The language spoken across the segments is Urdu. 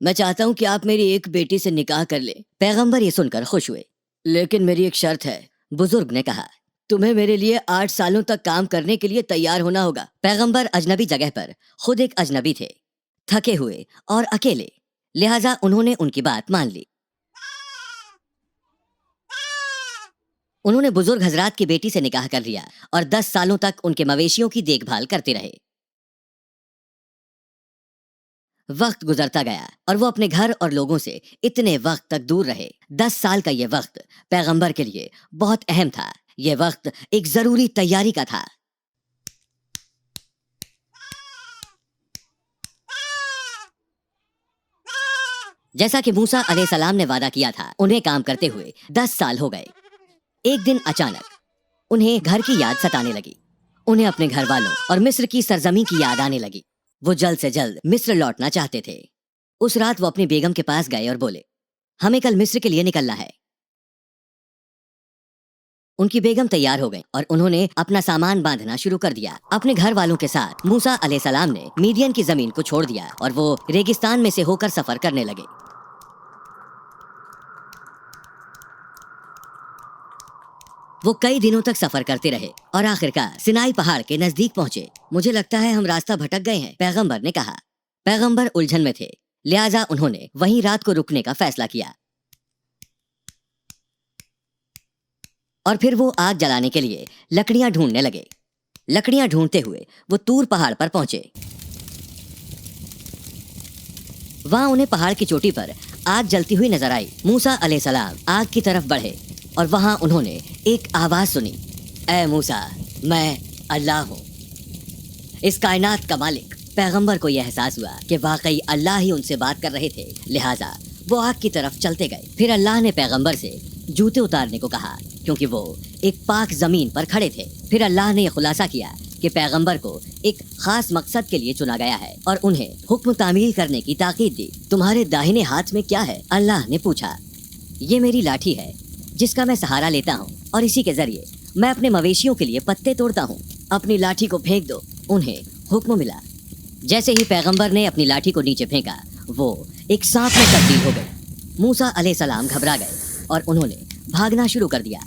میں چاہتا ہوں کہ آپ میری ایک بیٹی سے نکاح کر لیں۔ پیغمبر یہ سن کر خوش ہوئے۔ لیکن میری ایک شرط ہے، بزرگ نے کہا۔ تمہیں میرے لیے 8 سالوں تک کام کرنے کے لیے تیار ہونا ہوگا۔ پیغمبر اجنبی جگہ پر خود ایک اجنبی تھے، تھکے ہوئے اور اکیلے، لہٰذا انہوں نے ان کی بات مان لی۔ انہوں نے بزرگ حضرات کی بیٹی سے نکاح کر لیا اور 10 سالوں تک ان کے مویشیوں کی دیکھ بھال کرتے رہے۔ وقت گزرتا گیا اور وہ اپنے گھر اور لوگوں سے اتنے وقت تک دور رہے۔ 10 سال کا یہ وقت پیغمبر کے لیے بہت اہم تھا۔ یہ وقت ایک ضروری تیاری کا تھا۔ جیسا کہ موسیٰ علیہ السلام نے وعدہ کیا تھا، انہیں کام کرتے ہوئے 10 سال ہو گئے۔ ایک دن اچانک انہیں گھر کی یاد ستانے لگی۔ انہیں اپنے گھر والوں اور مصر کی سرزمین کی یاد آنے لگی۔ وہ جلد سے جلد مصر لوٹنا چاہتے تھے۔ اس رات وہ اپنی بیگم کے پاس گئے اور بولے، ہمیں کل مصر کے لیے نکلنا ہے۔ ان کی بیگم تیار ہو گئی اور انہوں نے اپنا سامان باندھنا شروع کر دیا۔ اپنے گھر والوں کے ساتھ موسیٰ علیہ السلام نے میدین کی زمین کو چھوڑ دیا اور وہ ریگستان میں سے ہو کر سفر کرنے لگے۔ وہ کئی دنوں تک سفر کرتے رہے اور آخرکار سینائی پہاڑ کے نزدیک پہنچے۔ مجھے لگتا ہے ہم راستہ بھٹک گئے ہیں، پیغمبر نے کہا۔ پیغمبر الجھن میں تھے، لہٰذا انہوں نے وہیں رات کو رکنے کا فیصلہ کیا۔ اور پھر وہ آگ جلانے کے لیے لکڑیاں ڈھونڈنے لگے۔ لکڑیاں ڈھونڈتے ہوئے وہ طور پہاڑ پر پہنچے۔ وہاں انہیں پہاڑ کی چوٹی پر آگ جلتی ہوئی نظر آئی۔ موسیٰ علیہ السلام آگ کی طرف بڑھے اور وہاں انہوں نے ایک آواز سنی، اے موسیٰ، میں اللہ ہوں، اس کائنات کا مالک۔ پیغمبر کو یہ احساس ہوا کہ واقعی اللہ ہی ان سے بات کر رہے تھے، لہٰذا وہ آگ کی طرف چلتے گئے۔ پھر اللہ نے پیغمبر سے جوتے اتارنے کو کہا، کیونکہ وہ ایک پاک زمین پر کھڑے تھے۔ پھر اللہ نے یہ خلاصہ کیا کہ پیغمبر کو ایک خاص مقصد کے لیے چنا گیا ہے اور انہیں حکم تعمیل کرنے کی تاکید دی۔ تمہارے داہنے ہاتھ میں کیا ہے؟ اللہ نے پوچھا۔ یہ میری لاٹھی ہے جس کا میں سہارا لیتا ہوں اور اسی کے ذریعے میں اپنے مویشیوں کے لیے پتے توڑتا ہوں۔ اپنی لاٹھی کو پھینک دو۔ انہیں حکم ملا۔ جیسے ہی پیغمبر نے اپنی لاٹھی کو نیچے پھینکا، وہ ایک سانپ میں تبدیل ہو گئی۔ موسیٰ علیہ السلام گھبرا گئے اور انہوں نے بھاگنا شروع کر دیا۔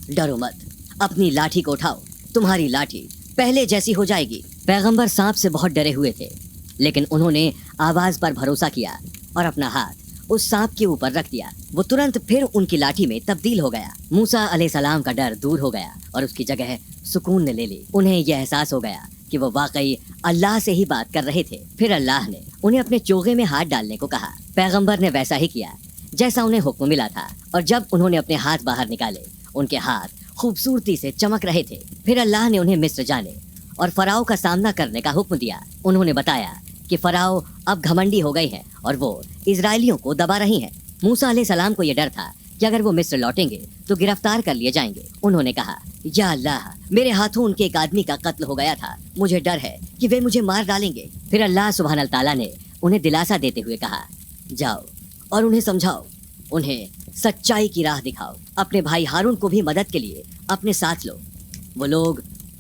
ڈرو مت، اپنی لاٹھی کو اٹھاؤ، تمہاری لاٹھی پہلے جیسی ہو جائے گی۔ پیغمبر سانپ سے بہت ڈرے ہوئے تھے، لیکن انہوں نے آواز پر بھروسہ کیا اور اپنا ہاتھ اس سانپ کے اوپر رکھ دیا۔ وہ ترنت پھر ان کی لاٹھی میں تبدیل ہو گیا۔ موسیٰ علیہ السلام کا ڈر دور ہو گیا اور اس کی جگہ سکون نے لے لی۔ انہیں یہ احساس ہو گیا کہ وہ واقعی اللہ سے ہی بات کر رہے تھے۔ پھر اللہ نے انہیں اپنے چوغے میں ہاتھ ڈالنے کو کہا۔ پیغمبر نے ویسا ہی کیا جیسا انہیں حکم ملا تھا، اور جب انہوں نے اپنے ہاتھ باہر نکالے، ان کے ہاتھ خوبصورتی سے چمک رہے تھے۔ پھر اللہ نے انہیں مصر جانے اور فراؤ کا سامنا کرنے کا حکم دیا۔ انہوں نے بتایا کہ فراؤ اب گھمنڈی ہو گئی ہیں اور وہ اسرائیلیوں کو دبا رہی ہیں۔ موسیٰ علیہ السلام کو یہ ڈر تھا کہ اگر وہ مصر لوٹیں گے تو گرفتار کر لیے جائیں گے۔ انہوں نے کہا، یا اللہ، میرے ہاتھوں ان کے ایک آدمی کا قتل ہو گیا تھا، مجھے ڈر ہے کہ وہ مجھے مار ڈالیں گے۔ پھر اللہ سبحانہ تعالیٰ نے انہیں دلاسا دیتے ہوئے کہا، جاؤ اور انہیں سمجھاؤ، انہیں سچائی کی راہ دکھاؤ۔ اپنے بھائی ہارون کو بھی مدد کے لیے اپنے ساتھ لو، وہ لوگ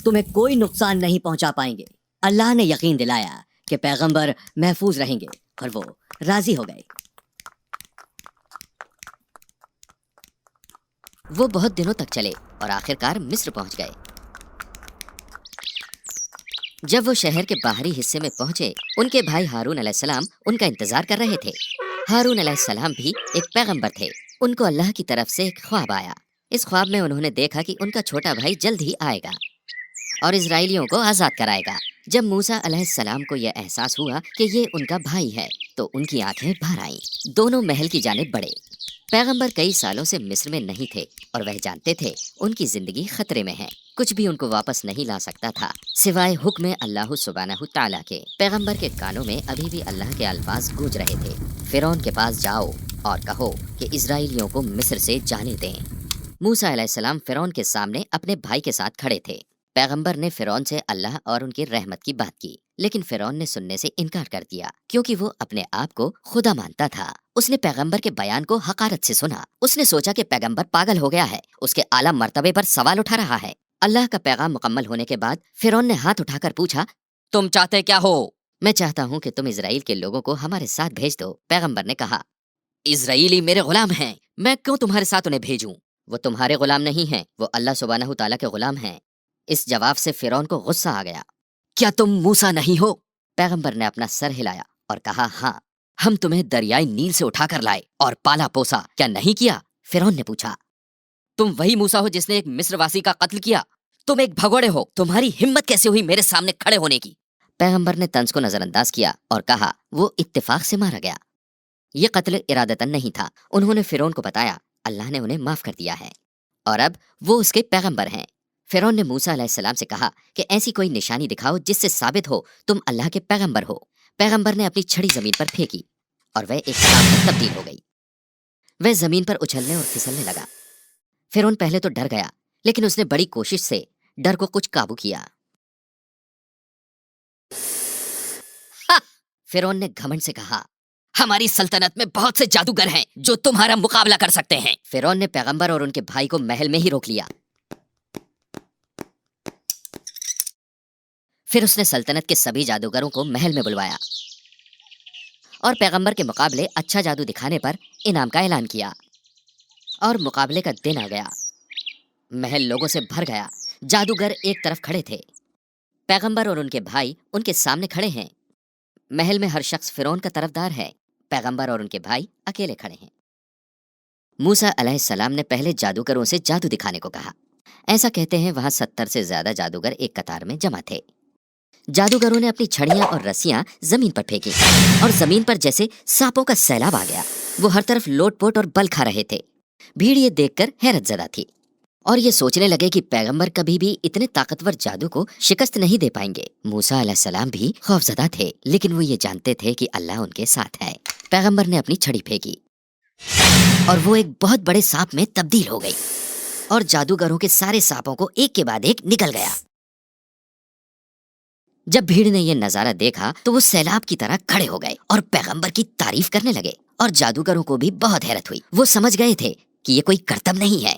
تمہیں کوئی نقصان نہیں پہنچا پائیں گے۔ اللہ نے یقین دلایا کہ پیغمبر محفوظ رہیں گے اور وہ راضی ہو گئے۔ وہ بہت دنوں تک چلے اور آخرکار مصر پہنچ گئے۔ جب وہ شہر کے باہری حصے میں پہنچے، ان کے بھائی ہارون علیہ السلام ان کا انتظار کر رہے تھے۔ ہارون علیہ السلام بھی ایک پیغمبر تھے۔ ان کو اللہ کی طرف سے ایک خواب آیا۔ اس خواب میں انہوں نے دیکھا کہ ان کا چھوٹا بھائی جلد ہی آئے گا اور اسرائیلیوں کو آزاد کرائے گا۔ جب موسیٰ علیہ السلام کو یہ احساس ہوا کہ یہ ان کا بھائی ہے تو ان کی آنکھیں بھر آئیں۔ دونوں محل کی جانب بڑھے۔ پیغمبر کئی سالوں سے مصر میں نہیں تھے اور وہ جانتے تھے ان کی زندگی خطرے میں ہے۔ کچھ بھی ان کو واپس نہیں لا سکتا تھا سوائے حکم اللہ سبحانہ تعالیٰ کے۔ پیغمبر کے کانوں میں ابھی بھی اللہ کے الفاظ گونج رہے تھے، فرعون کے پاس جاؤ اور کہو کہ اسرائیلیوں کو مصر سے جانے دیں۔ موسیٰ علیہ السلام فرعون کے سامنے اپنے بھائی کے ساتھ کھڑے تھے۔ پیغمبر نے فرعون سے اللہ اور ان کی رحمت کی بات کی، لیکن فرعون نے سننے سے انکار کر دیا کیونکہ وہ اپنے آپ کو خدا مانتا تھا۔ اس نے پیغمبر کے بیان کو حقارت سے سنا۔ اس نے سوچا کہ پیغمبر پاگل ہو گیا ہے، اس کے اعلیٰ مرتبے پر سوال اٹھا رہا ہے۔ اللہ کا پیغام مکمل ہونے کے بعد فرعون نے ہاتھ اٹھا کر پوچھا، تم چاہتے کیا ہو؟ میں چاہتا ہوں کہ تم اسرائیل کے لوگوں کو ہمارے ساتھ بھیج دو۔ پیغمبر نے کہا، اسرائیلی میرے غلام ہیں، میں کیوں تمہارے ساتھ انہیں بھیجوں؟ وہ تمہارے غلام نہیں ہیں، وہ اللہ سبحانہ تعالیٰ کے غلام ہیں۔ اس جواب سے فرعون کو غصہ آ گیا۔ کیا تم موسیٰ نہیں ہو؟ پیغمبر نے اپنا سر ہلایا اور کہا، ہاں، ہم تمہیں دریائے نیل سے اٹھا کر لائے اور پالا پوسا، کیا نہیں کیا؟ فرعون نے پوچھا، تم وہی موسیٰ ہو جس نے ایک مصر واسی کا قتل کیا؟ تم ایک بھگوڑے ہو، تمہاری ہمت کیسے ہوئی میرے سامنے کھڑے ہونے کی؟ پیغمبر نے طنز کو نظر انداز کیا اور کہا، وہ اتفاق سے مارا گیا، یہ قتل ارادتاً نہیں تھا۔ انہوں نے فرعون کو بتایا، اللہ نے انہیں معاف کر دیا ہے اور اب وہ اس کے پیغمبر ہیں۔ فرعون نے موسیٰ علیہ السلام سے کہا کہ ایسی کوئی نشانی دکھاؤ جس سے ثابت ہو تم اللہ کے پیغمبر ہو۔ پیغمبر نے اپنی چھڑی زمین پر پھینکی اور وہ ایک سانپ میں تبدیل ہو گئی۔ وہ زمین پر اچھلنے اور پھسلنے لگا۔ فرعون پہلے تو ڈر گیا، لیکن اس نے بڑی کوشش سے ڈر کو کچھ قابو کیا۔ فرعون نے گھمنڈ سے کہا، ہماری سلطنت میں بہت سے جادوگر ہیں جو تمہارا مقابلہ کر سکتے ہیں۔ فرعون نے پیغمبر اور ان کے بھائی کو محل میں ہی روک لیا۔ پھر اس نے سلطنت کے سبھی جادوگروں کو محل میں بلوایا اور پیغمبر کے مقابلے اچھا جادو دکھانے پر انعام کا اعلان کیا، اور مقابلے کا دن آ گیا۔ محل لوگوں سے بھر گیا۔ جادوگر ایک طرف کھڑے تھے، پیغمبر اور ان کے بھائی ان کے سامنے کھڑے ہیں۔ محل میں ہر شخص فرعون کا طرفدار ہے، پیغمبر اور ان کے بھائی اکیلے کھڑے ہیں۔ موسیٰ علیہ السلام نے پہلے جادوگروں سے جادو دکھانے کو کہا۔ ایسا کہتے ہیں وہاں 70 سے زیادہ جادوگر ایک قطار میں جمع تھے۔ جادوگروں نے اپنی چھڑیاں اور رسیاں زمین پر پھینکی اور زمین پر جیسے سانپوں کا سیلاب آ گیا۔ وہ ہر طرف لوٹ پوٹ اور بل کھا رہے تھے۔ بھیڑ یہ دیکھ کر حیرت زدہ تھی اور یہ سوچنے لگے کہ پیغمبر کبھی بھی اتنے طاقتور جادو کو شکست نہیں دے پائیں گے۔ موسیٰ علیہ السلام بھی خوفزدہ تھے، لیکن وہ یہ جانتے تھے کہ اللہ ان کے ساتھ ہے۔ پیغمبر نے اپنی چھڑی پھینکی اور وہ ایک بہت بڑے سانپ میں تبدیل ہو گئی اور جادوگروں کے سارے سانپوں کو ایک کے بعد ایک نکل گیا۔ جب بھیڑ نے یہ نظارہ دیکھا تو وہ سیلاب کی طرح کھڑے ہو گئے اور پیغمبر کی تعریف کرنے لگے، اور جادوگروں کو بھی بہت حیرت ہوئی۔ وہ سمجھ گئے تھے کہ یہ کوئی کرتب نہیں ہے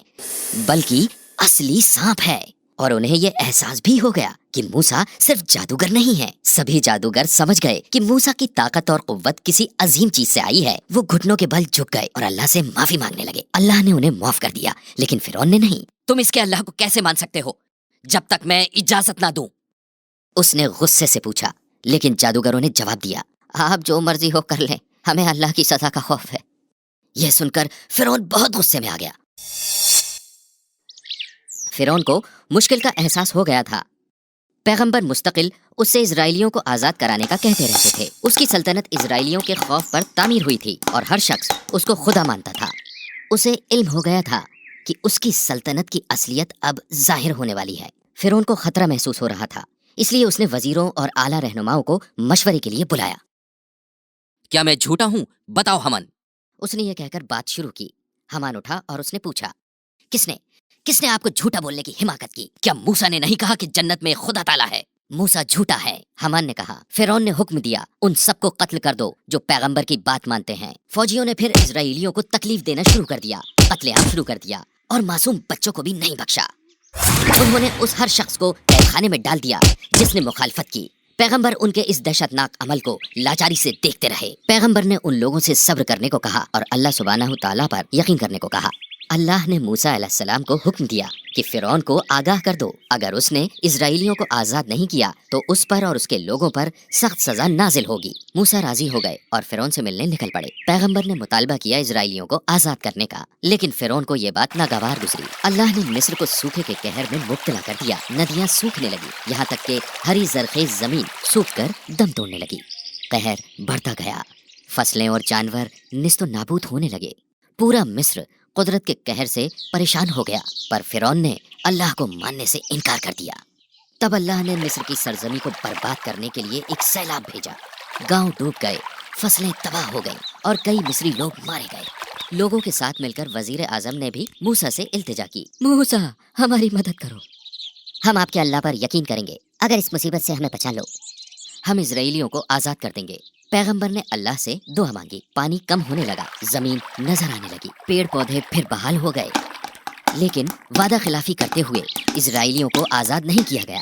بلکہ اصلی سانپ ہے، اور انہیں یہ احساس بھی ہو گیا کہ موسیٰ صرف جادوگر نہیں ہے۔ سبھی جادوگر سمجھ گئے کہ موسیٰ کی طاقت اور قوت کسی عظیم چیز سے آئی ہے۔ وہ گھٹنوں کے بل جھک گئے اور اللہ سے معافی مانگنے لگے۔ اللہ نے انہیں معاف کر دیا، لیکن فرعون نے نہیں۔ تم اس کے اللہ کو کیسے مان سکتے ہو جب تک میں اجازت نہ دوں؟ اس نے غصے سے پوچھا، لیکن جادوگروں نے جواب دیا، آپ جو مرضی ہو کر لیں، ہمیں اللہ کی سزا کا خوف ہے۔ یہ سن کر فرعون بہت غصے میں آ گیا۔ فرعون کو مشکل کا احساس ہو گیا تھا۔ پیغمبر مستقل اس سے اسرائیلیوں کو آزاد کرانے کا کہتے رہتے تھے۔ اس کی سلطنت اسرائیلیوں کے خوف پر تعمیر ہوئی تھی اور ہر شخص اس کو خدا مانتا تھا۔ اسے علم ہو گیا تھا کہ اس کی سلطنت کی اصلیت اب ظاہر ہونے والی ہے۔ فرعون کو خطرہ محسوس ہو رہا تھا، اس لیے اس نے وزیروں اور اعلیٰ رہنماؤں کو مشورے کے لیے بلایا۔ کیا میں جھوٹا ہوں؟ بتاؤ ہمان۔ اس نے یہ کہہ کر بات شروع کی۔ ہمان اٹھا اور اس نے پوچھا، کس نے آپ کو جھوٹا بولنے کی حماقت کی؟ کیا موسیٰ نے نہیں کہا کہ جنت میں خدا تعالیٰ ہے؟ موسیٰ جھوٹا ہے، ہمان نے کہا۔ فرعون نے حکم دیا، ان سب کو قتل کر دو جو پیغمبر کی بات مانتے ہیں۔ فوجیوں نے پھر اسرائیلیوں کو تکلیف دینا شروع کر دیا، قتل عام شروع کر دیا اور معصوم بچوں کو بھی نہیں بخشا۔ انہوں نے اس ہر شخص کو قید خانے میں ڈال دیا جس نے مخالفت کی۔ پیغمبر ان کے اس دہشت ناک عمل کو لاچاری سے دیکھتے رہے۔ پیغمبر نے ان لوگوں سے صبر کرنے کو کہا اور اللہ سبحانہ تعالیٰ پر یقین کرنے کو کہا۔ اللہ نے موسیٰ علیہ السلام کو حکم دیا کہ فرعون کو آگاہ کر دو، اگر اس نے اسرائیلیوں کو آزاد نہیں کیا تو اس پر اور اس کے لوگوں پر سخت سزا نازل ہوگی۔ موسیٰ راضی ہو گئے اور فرعون سے ملنے نکل پڑے۔ پیغمبر نے مطالبہ کیا اسرائیلیوں کو آزاد کرنے کا، لیکن فرعون کو یہ بات ناگوار گزری۔ اللہ نے مصر کو سوکھے کے قہر میں مبتلا کر دیا۔ ندیاں سوکھنے لگی، یہاں تک کہ ہری زرخیز زمین سوکھ کر دم توڑنے لگی۔ قہر بڑھتا گیا، فصلیں اور جانور نیست و نابود ہونے لگے۔ پورا مصر قدرت کے قہر سے پریشان ہو گیا، پر فرعون نے اللہ کو ماننے سے انکار کر دیا۔ تب اللہ نے مصر کی سرزمین کو برباد کرنے کے لیے ایک سیلاب بھیجا۔ گاؤں ڈوب گئے، فصلیں تباہ ہو گئیں اور کئی مصری لوگ مارے گئے۔ لوگوں کے ساتھ مل کر وزیر اعظم نے بھی موسیٰ سے التجا کی، موسیٰ ہماری مدد کرو، ہم آپ کے اللہ پر یقین کریں گے، اگر اس مصیبت سے ہمیں بچا لو، ہم اسرائیلیوں کو آزاد کر دیں گے۔ پیغمبر نے اللہ سے دعا مانگی، پانی کم ہونے لگا، زمین نظر آنے لگی، پیڑ پودے پھر بحال ہو گئے، لیکن وعدہ خلافی کرتے ہوئے اسرائیلیوں کو آزاد نہیں کیا گیا۔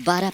12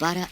12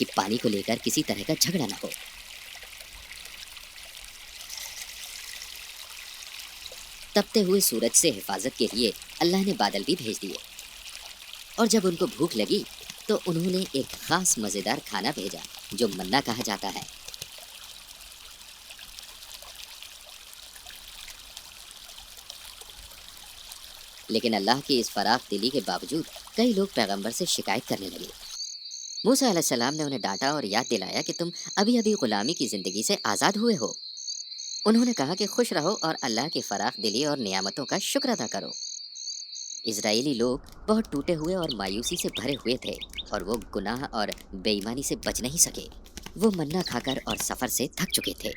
کہ پانی کو لے کر کسی طرح کا جھگڑا نہ ہو۔ تپتے ہوئے سورج سے حفاظت کے لیے اللہ نے بادل بھی بھیج دیے، اور جب ان کو بھوک لگی تو انہوں نے ایک خاص مزیدار کھانا بھیجا جو منا کہا جاتا ہے۔ لیکن اللہ کی اس فراخ دلی کے باوجود کئی لوگ پیغمبر سے شکایت کرنے لگے۔ موسیٰ علیہ السلام نے انہیں ڈانٹا اور یاد دلایا کہ تم ابھی ابھی غلامی کی زندگی سے آزاد ہوئے ہو۔ انہوں نے کہا کہ خوش رہو اور اللہ کی فراخ دلی اور نعمتوں کا شکر ادا کرو۔ اسرائیلی لوگ بہت ٹوٹے ہوئے اور مایوسی سے بھرے ہوئے تھے، اور وہ گناہ اور بے ایمانی سے بچ نہیں سکے۔ وہ منا کھا کر اور سفر سے تھک چکے تھے۔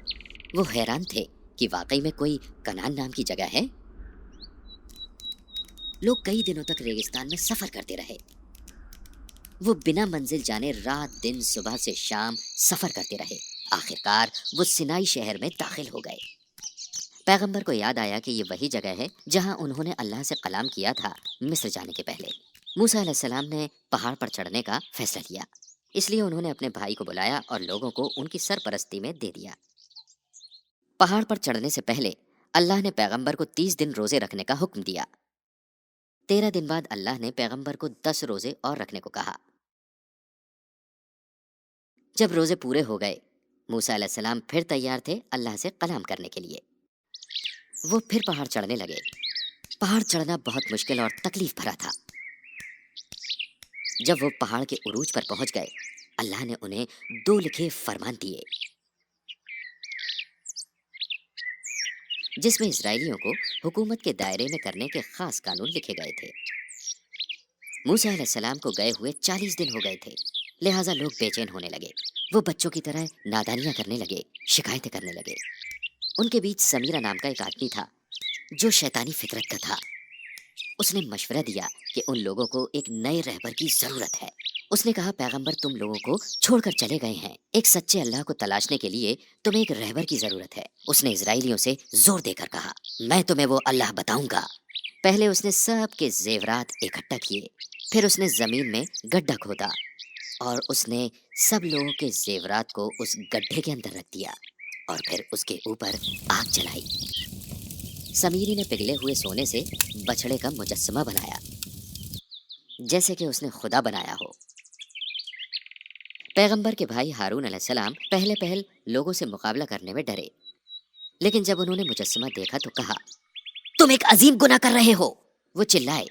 وہ حیران تھے کہ واقعی میں کوئی کنعان نام کی جگہ ہے۔ لوگ کئی دنوں تک ریگستان میں سفر کرتے رہے۔ وہ بنا منزل جانے رات دن صبح سے شام سفر کرتے رہے۔ آخرکار وہ سینائی شہر میں داخل ہو گئے۔ پیغمبر کو یاد آیا کہ یہ وہی جگہ ہے جہاں انہوں نے اللہ سے کلام کیا تھا مصر جانے کے پہلے۔ موسیٰ علیہ السلام نے پہاڑ پر چڑھنے کا فیصلہ کیا، اس لیے انہوں نے اپنے بھائی کو بلایا اور لوگوں کو ان کی سرپرستی میں دے دیا۔ پہاڑ پر چڑھنے سے پہلے اللہ نے پیغمبر کو 30 دن روزے رکھنے کا حکم دیا۔ 13 دن بعد اللہ نے پیغمبر کو 10 روزے اور رکھنے کو کہا۔ جب روزے پورے ہو گئے، موسیٰ علیہ السلام پھر تیار تھے اللہ سے کلام کرنے کے لیے۔ وہ پھر پہاڑ چڑھنے لگے۔ پہاڑ چڑھنا بہت مشکل اور تکلیف بھرا تھا۔ جب وہ پہاڑ کے عروج پر پہنچ گئے، اللہ نے انہیں 2 لکھے فرمان دیے، جس میں اسرائیلیوں کو حکومت کے دائرے میں کرنے کے خاص قانون لکھے گئے تھے۔ موسیٰ علیہ السلام کو گئے ہوئے 40 دن ہو گئے تھے، لہٰذا لوگ بے چین ہونے لگے۔ وہ بچوں کی طرح نادانیاں کرنے لگے، شکایتیں کرنے لگے۔ ان کے بیچ سمیرہ نام کا ایک آدمی تھا جو شیطانی فطرت کا تھا۔ اس نے مشورہ دیا کہ ان لوگوں کو ایک نئے رہبر کی ضرورت ہے۔ اس نے کہا پیغمبر تم لوگوں کو چھوڑ کر چلے گئے ہیں، ایک سچے اللہ کو تلاشنے کے لیے تمہیں ایک رہبر کی ضرورت ہے۔ اس نے اسرائیلیوں سے زور دے کر کہا میں تمہیں وہ اللہ بتاؤں گا۔ پہلے اس نے سب کے زیورات اکٹھا کیے، پھر اس نے زمین میں گڈھا کھودا اور اس نے سب لوگوں کے زیورات کو اس گڈھے کے اندر رکھ دیا اور پھر اس کے اوپر آگ جلائی۔ سمیری نے پگھلے ہوئے سونے سے بچھڑے کا مجسمہ بنایا جیسے کہ اس نے خدا بنایا ہو۔ پیغمبر کے بھائی ہارون علیہ السلام پہلے لوگوں سے مقابلہ کرنے میں ڈرے، لیکن جب انہوں نے مجسمہ دیکھا تو کہا تم ایک عظیم گناہ کر رہے ہو۔ وہ چلائے۔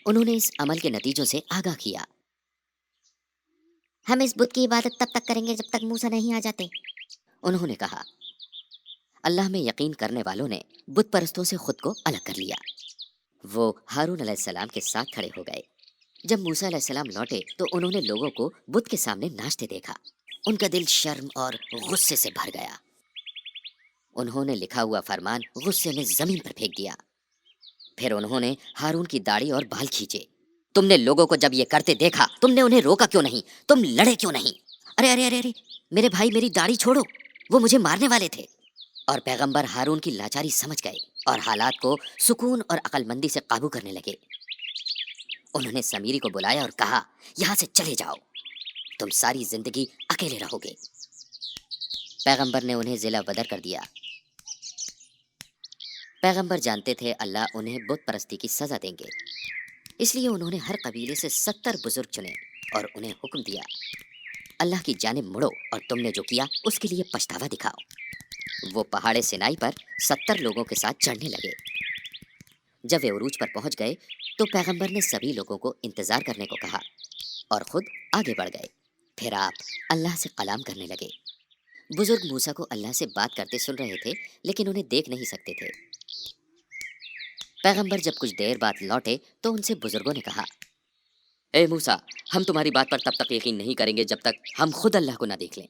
انہوں نے اس عمل کے نتیجوں سے آگاہ کیا۔ ہم اس بت کی عبادت تب تک کریں گے جب تک موسیٰ نہیں آ جاتے۔ انہوں نے کہا اللہ میں یقین کرنے والوں نے بت پرستوں سے خود کو الگ کر لیا۔ وہ ہارون علیہ السلام کے ساتھ کھڑے ہو گئے۔ جب موسیٰ علیہ السلام لوٹے تو انہوں نے لوگوں کو بت کے سامنے ناچتے دیکھا۔ ان کا دل شرم اور غصے سے بھر گیا۔ انہوں نے لکھا ہوا فرمان غصے میں زمین پر پھینک دیا۔ پھر انہوں نے ہارون کی داڑھی اور بال کھینچے۔ تم نے لوگوں کو جب یہ کرتے دیکھا تم نے انہیں روکا کیوں نہیں؟ تم لڑے کیوں نہیں؟ ارے ارے ارے ارے میرے بھائی میری داڑھی چھوڑو، وہ مجھے مارنے والے تھے۔ اور پیغمبر ہارون کی لاچاری سمجھ گئے اور حالات کو سکون اور عقل مندی سے قابو کرنے لگے۔ انہوں نے سمیری کو بلایا اور کہا یہاں سے چلے جاؤ، تم ساری زندگی اکیلے رہو گے۔ پیغمبر نے انہیں ضلع بدر کر دیا۔ پیغمبر جانتے تھے اللہ انہیں بت پرستی کی سزا دیں گے، اس لیے انہوں نے ہر قبیلے سے 70 بزرگ چنے اور انہیں حکم دیا اللہ کی جانب مڑو اور تم نے جو کیا اس کے لیے پچھتاوا دکھاؤ۔ وہ پہاڑ سینائی پر 70 لوگوں کے ساتھ چڑھنے لگے۔ جب وہ عروج پر پہنچ گئے تو پیغمبر نے سبھی لوگوں کو انتظار کرنے کو کہا اور خود آگے بڑھ گئے۔ پھر آپ اللہ سے کلام کرنے لگے۔ بزرگ موسیٰ کو اللہ سے بات کرتے سن رہے تھے لیکن انہیں دیکھ نہیں سکتے تھے۔ پیغمبر جب کچھ دیر بعد لوٹے تو ان سے بزرگوں نے کہا اے موسیٰ ہم تمہاری بات پر تب تک یقین نہیں کریں گے جب تک ہم خود اللہ کو نہ دیکھ لیں۔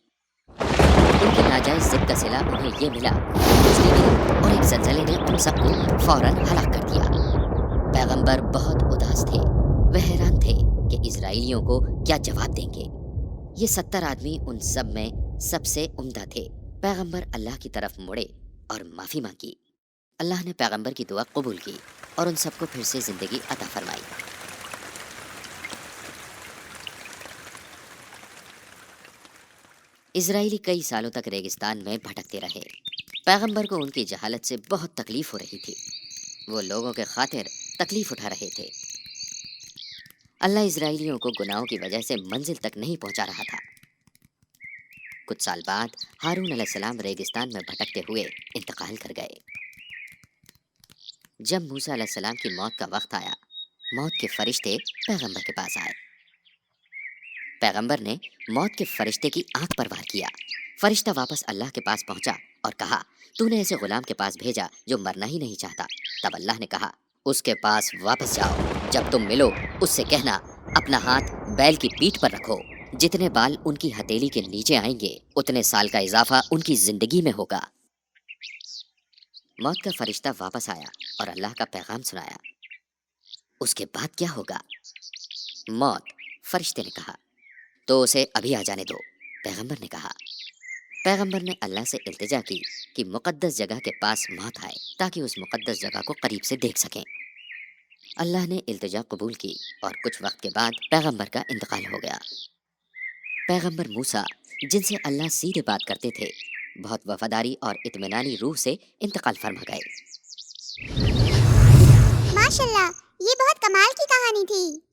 ان کی ناجائز ضد کا صلہ انہیں یہ ملا بجلی گری اور ایک زلزلے نے ان سب کو فوراً ہلاک کر دیا۔ پیغمبر بہت اداس تھے، وہ حیران تھے کہ اسرائیلیوں کو کیا جواب دیں گے۔ یہ 70 آدمی ان سب میں سب سے عمدہ تھے۔ پیغمبر اللہ کی طرف مڑے اور معافی مانگی۔ اللہ نے پیغمبر کی دعا قبول کی اور ان سب کو پھر سے زندگی عطا فرمائی۔ اسرائیلی کئی سالوں تک ریگستان میں بھٹکتے رہے۔ پیغمبر کو ان کی جہالت سے بہت تکلیف ہو رہی تھی۔ وہ لوگوں کے خاطر تکلیف اٹھا رہے تھے۔ اللہ اسرائیلیوں کو گناہوں کی وجہ سے منزل تک نہیں پہنچا رہا تھا۔ کچھ سال بعد ہارون علیہ السلام ریگستان میں بھٹکتے ہوئے انتقال کر گئے۔ جب موسیٰ علیہ السلام کی موت کا وقت آیا، موت کے فرشتے پیغمبر کے پاس آئے۔ پیغمبر نے موت کے فرشتے کی آنکھ پر وار کیا۔ فرشتہ واپس اللہ کے پاس پہنچا اور کہا، تو نے ایسے غلام کے پاس بھیجا جو مرنا ہی نہیں چاہتا۔ تب اللہ نے کہا، اس کے پاس واپس جاؤ، جب تم ملو اس سے کہنا اپنا ہاتھ بیل کی پیٹھ پر رکھو، جتنے بال ان کی ہتھیلی کے نیچے آئیں گے اتنے سال کا اضافہ ان کی زندگی میں ہوگا۔ موت کا فرشتہ واپس آیا اور اللہ کا پیغام سنایا۔ اس کے بعد کیا ہوگا؟ موت، فرشتے نے کہا، تو اسے ابھی آ جانے دو۔ پیغمبر نے کہا۔ پیغمبر نے اللہ سے التجا کی کہ مقدس جگہ کے پاس موت آئے تاکہ اس مقدس جگہ کو قریب سے دیکھ سکیں۔ اللہ نے التجا قبول کی اور کچھ وقت کے بعد پیغمبر کا انتقال ہو گیا۔ پیغمبر موسیٰ، جن سے اللہ سیدھے بات کرتے تھے، بہت وفاداری اور اطمینانی روح سے انتقال فرما گئے۔ ماشاءاللہ، یہ بہت کمال کی کہانی تھی۔